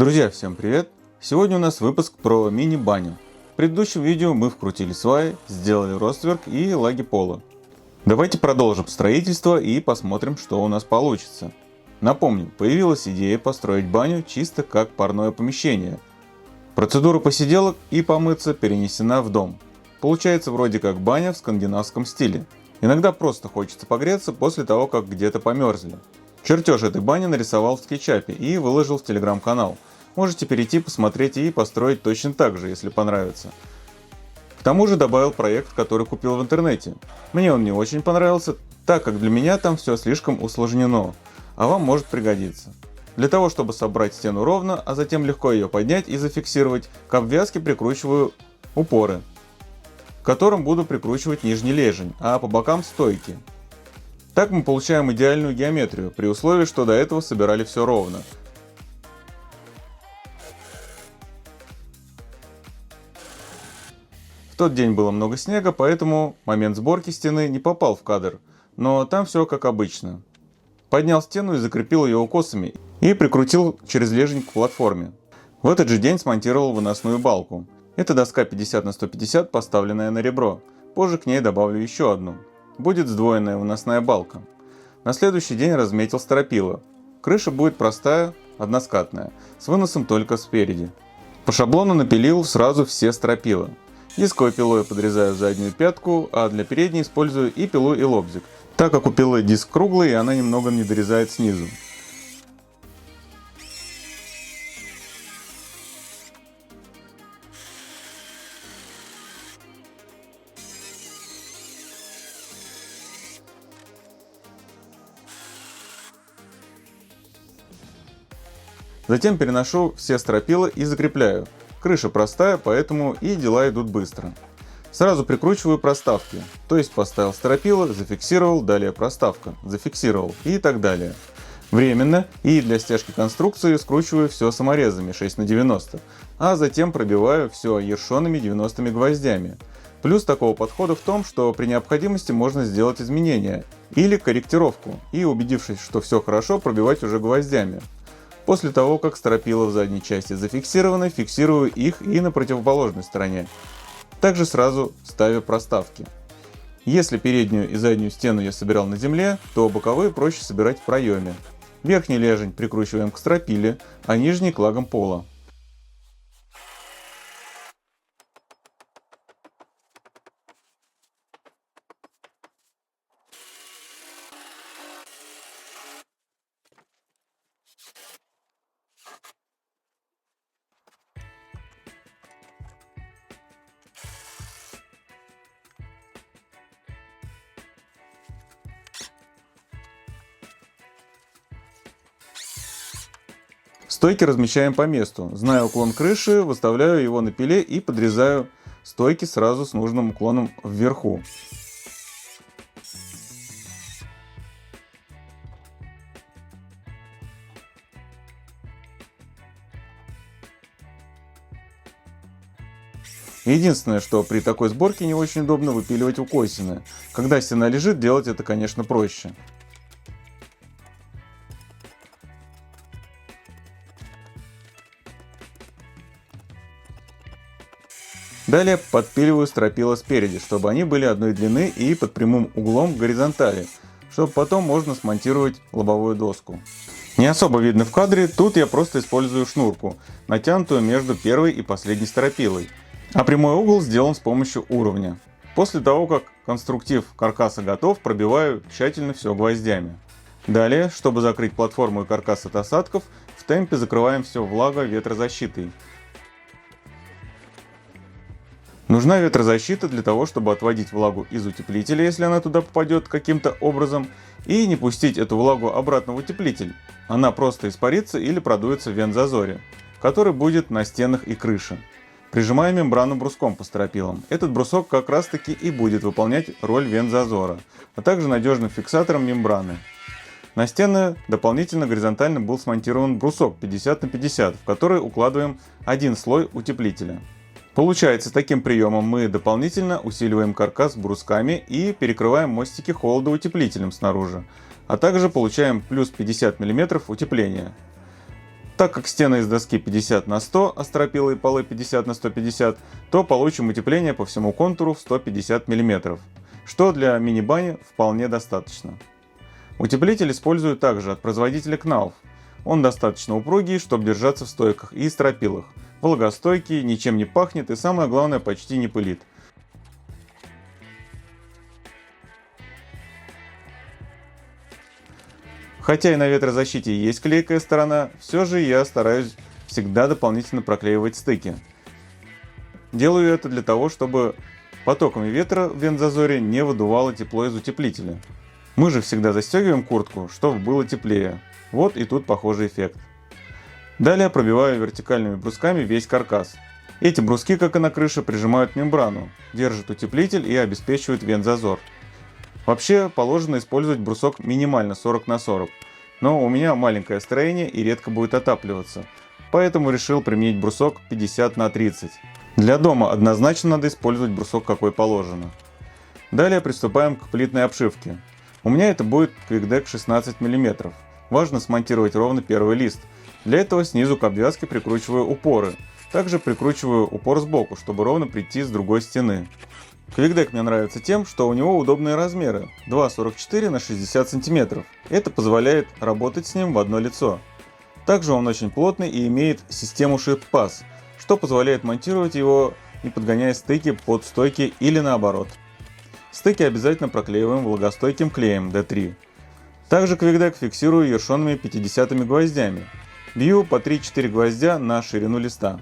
Друзья, всем привет! Сегодня у нас выпуск про мини-баню. В предыдущем видео мы вкрутили сваи, сделали ростверк и лаги пола. Давайте продолжим строительство и посмотрим, что у нас получится. Напомню, появилась идея построить баню чисто как парное помещение. Процедура посиделок и помыться перенесена в дом. Получается вроде как баня в скандинавском стиле. Иногда просто хочется погреться после того, как где-то померзли. Чертеж этой бани нарисовал в скетчапе и выложил в телеграм-канал. Можете перейти, посмотреть и построить точно так же, если понравится. К тому же добавил проект, который купил в интернете. Мне он не очень понравился, так как для меня там все слишком усложнено, а вам может пригодиться. Для того, чтобы собрать стену ровно, а затем легко ее поднять и зафиксировать, к обвязке прикручиваю упоры, к которым буду прикручивать нижний лежень, а по бокам стойки. Так мы получаем идеальную геометрию, при условии, что до этого собирали все ровно. В тот день было много снега, поэтому момент сборки стены не попал в кадр, но там все как обычно. Поднял стену и закрепил ее укосами и прикрутил через лежень к платформе. В этот же день смонтировал выносную балку. Это доска 50 на 150, поставленная на ребро. Позже к ней добавлю еще одну. Будет сдвоенная выносная балка. На следующий день разметил стропила. Крыша будет простая, односкатная, с выносом только спереди. По шаблону напилил сразу все стропила. Дисковой пилой подрезаю заднюю пятку, а для передней использую и пилу, и лобзик, так как у пилы диск круглый и она немного не дорезает снизу. Затем переношу все стропила и закрепляю. Крыша простая, поэтому и дела идут быстро. Сразу прикручиваю проставки, то есть поставил стропила, зафиксировал, далее проставка, зафиксировал и так далее. Временно и для стяжки конструкции скручиваю все саморезами 6 на 90, а затем пробиваю все ершонными 90 гвоздями. Плюс такого подхода в том, что при необходимости можно сделать изменения или корректировку и, убедившись, что все хорошо, пробивать уже гвоздями. После того, как стропила в задней части зафиксированы, фиксирую их и на противоположной стороне. Также сразу ставлю проставки. Если переднюю и заднюю стену я собирал на земле, то боковые проще собирать в проеме. Верхний лежень прикручиваем к стропиле, а нижний к лагам пола. Стойки размещаем по месту. Зная уклон крыши, выставляю его на пиле и подрезаю стойки сразу с нужным уклоном вверху. Единственное, что при такой сборке не очень удобно выпиливать укосины. Когда стена лежит, делать это, конечно, проще. Далее подпиливаю стропила спереди, чтобы они были одной длины и под прямым углом к горизонтали, чтобы потом можно смонтировать лобовую доску. Не особо видно в кадре, тут я просто использую шнурку, натянутую между первой и последней стропилой, а прямой угол сделан с помощью уровня. После того, как конструктив каркаса готов, пробиваю тщательно все гвоздями. Далее, чтобы закрыть платформу и каркас от осадков, в темпе закрываем все влага-ветрозащитой. Нужна ветрозащита для того, чтобы отводить влагу из утеплителя, если она туда попадет каким-то образом, и не пустить эту влагу обратно в утеплитель. Она просто испарится или продуется в вент-зазоре, который будет на стенах и крыше. Прижимаем мембрану бруском по стропилам. Этот брусок как раз таки и будет выполнять роль вент-зазора, а также надежным фиксатором мембраны. На стены дополнительно горизонтально был смонтирован брусок 50 на 50, в который укладываем один слой утеплителя. Получается, таким приемом мы дополнительно усиливаем каркас брусками и перекрываем мостики холодоутеплителем снаружи, а также получаем плюс 50 мм утепления. Так как стены из доски 50 на 100, а стропила и полы 50 на 150, то получим утепление по всему контуру в 150 мм, что для мини-бани вполне достаточно. Утеплитель использую также от производителя Knauf. Он достаточно упругий, чтобы держаться в стойках и стропилах, влагостойкий, ничем не пахнет и, самое главное, почти не пылит. Хотя и на ветрозащите есть клейкая сторона, все же я стараюсь всегда дополнительно проклеивать стыки. Делаю это для того, чтобы потоками ветра в вентзазоре не выдувало тепло из утеплителя. Мы же всегда застегиваем куртку, чтобы было теплее. Вот и тут похожий эффект. Далее пробиваю вертикальными брусками весь каркас. Эти бруски, как и на крыше, прижимают мембрану, держат утеплитель и обеспечивают вентзазор. Вообще положено использовать брусок минимально 40 на 40, но у меня маленькое строение и редко будет отапливаться, поэтому решил применить брусок 50 на 30. Для дома однозначно надо использовать брусок какой положено. Далее приступаем к плитной обшивке. У меня это будет QuickDeck 16 мм. Важно смонтировать ровно первый лист. Для этого снизу к обвязке прикручиваю упоры. Также прикручиваю упор сбоку, чтобы ровно прийти с другой стены. QuickDeck мне нравится тем, что у него удобные размеры 2,44 на 60 см. Это позволяет работать с ним в одно лицо. Также он очень плотный и имеет систему Shift Pass, что позволяет монтировать его, не подгоняя стыки под стойки или наоборот. Стыки обязательно проклеиваем влагостойким клеем D3. Также QuickDeck фиксирую ершонными 50-ми гвоздями. Бью по 3-4 гвоздя на ширину листа.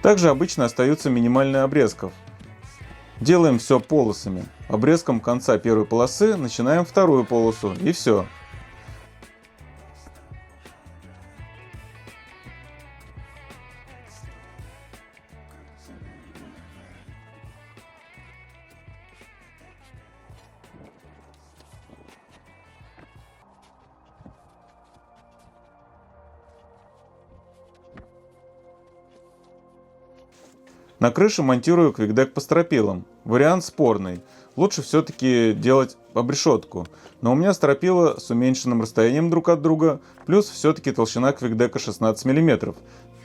Также обычно остаются минимальные обрезков. Делаем все полосами. Обрезком конца первой полосы начинаем вторую полосу и все. На крыше монтирую QuickDeck по стропилам. Вариант спорный. Лучше все-таки делать обрешетку. Но у меня стропила с уменьшенным расстоянием друг от друга, плюс все-таки толщина QuickDeck 16 мм.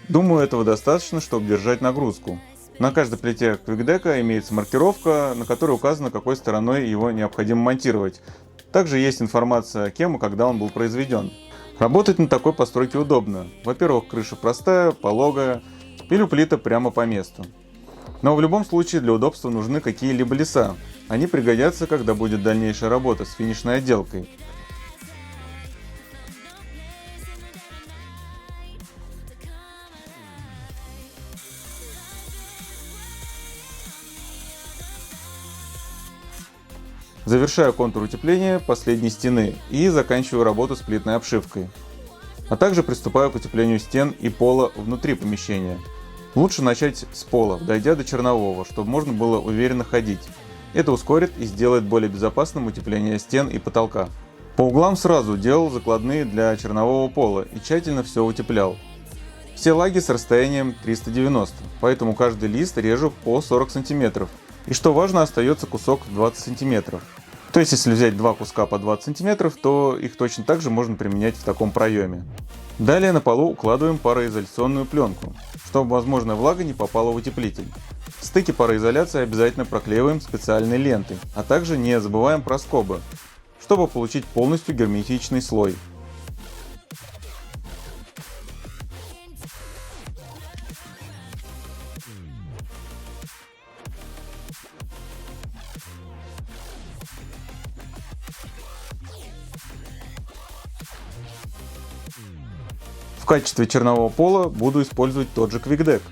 Думаю, этого достаточно, чтобы держать нагрузку. На каждой плите QuickDeck имеется маркировка, на которой указано, какой стороной его необходимо монтировать. Также есть информация, кем и когда он был произведен. Работать на такой постройке удобно. Во-первых, крыша простая, пологая, пилю плиты прямо по месту. Но в любом случае для удобства нужны какие-либо леса. Они пригодятся, когда будет дальнейшая работа с финишной отделкой. Завершаю контур утепления последней стены и заканчиваю работу с плитной обшивкой. А также приступаю к утеплению стен и пола внутри помещения. Лучше начать с пола, дойдя до чернового, чтобы можно было уверенно ходить. Это ускорит и сделает более безопасным утепление стен и потолка. По углам сразу делал закладные для чернового пола и тщательно все утеплял. Все лаги с расстоянием 390, поэтому каждый лист режу по 40 см. И что важно, остается кусок в 20 см. То есть если взять два куска по 20 см, то их точно так же можно применять в таком проеме. Далее на полу укладываем пароизоляционную пленку, чтобы возможная влага не попала в утеплитель. Стыки пароизоляции обязательно проклеиваем специальной лентой, а также не забываем про скобы, чтобы получить полностью герметичный слой. В качестве чернового пола буду использовать тот же QuickDeck,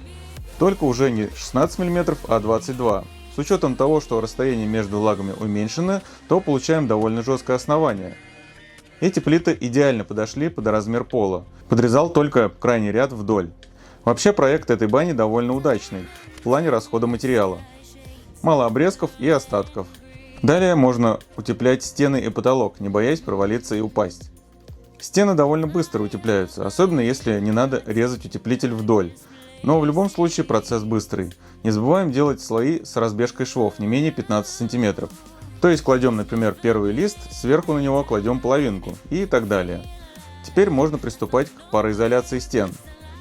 только уже не 16 мм, а 22 мм. С учетом того, что расстояние между лагами уменьшено, то получаем довольно жесткое основание. Эти плиты идеально подошли под размер пола, подрезал только крайний ряд вдоль. Вообще проект этой бани довольно удачный в плане расхода материала. Мало обрезков и остатков. Далее можно утеплять стены и потолок, не боясь провалиться и упасть. Стены довольно быстро утепляются, особенно если не надо резать утеплитель вдоль. Но в любом случае процесс быстрый. Не забываем делать слои с разбежкой швов не менее 15 см. То есть кладем, например, первый лист, сверху на него кладем половинку и так далее. Теперь можно приступать к пароизоляции стен.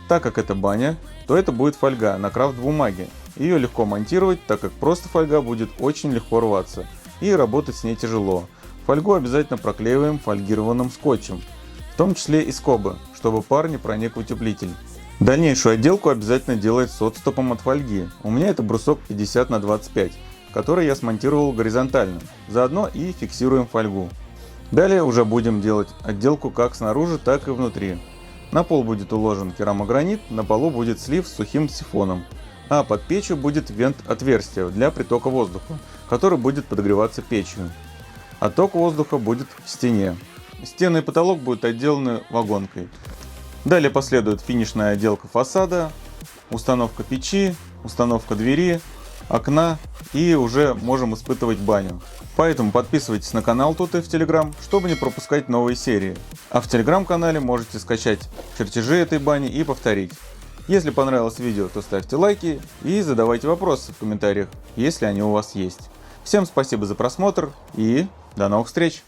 Так как это баня, то это будет фольга на крафт-бумаге. Ее легко монтировать, так как просто фольга будет очень легко рваться и работать с ней тяжело. Фольгу обязательно проклеиваем фольгированным скотчем, в том числе и скобы, чтобы пар не проник в утеплитель. Дальнейшую отделку обязательно делать с отступом от фольги. У меня это брусок 50 на 25, который я смонтировал горизонтально, заодно и фиксируем фольгу. Далее уже будем делать отделку как снаружи, так и внутри. На пол будет уложен керамогранит, на полу будет слив с сухим сифоном, а под печью будет вент-отверстие для притока воздуха, который будет подогреваться печью. Отток воздуха будет в стене. Стены и потолок будут отделаны вагонкой. Далее последует финишная отделка фасада, установка печи, установка двери, окна и уже можем испытывать баню. Поэтому подписывайтесь на канал тут и в Telegram, чтобы не пропускать новые серии. А в Telegram-канале можете скачать чертежи этой бани и повторить. Если понравилось видео, то ставьте лайки и задавайте вопросы в комментариях, если они у вас есть. Всем спасибо за просмотр и до новых встреч!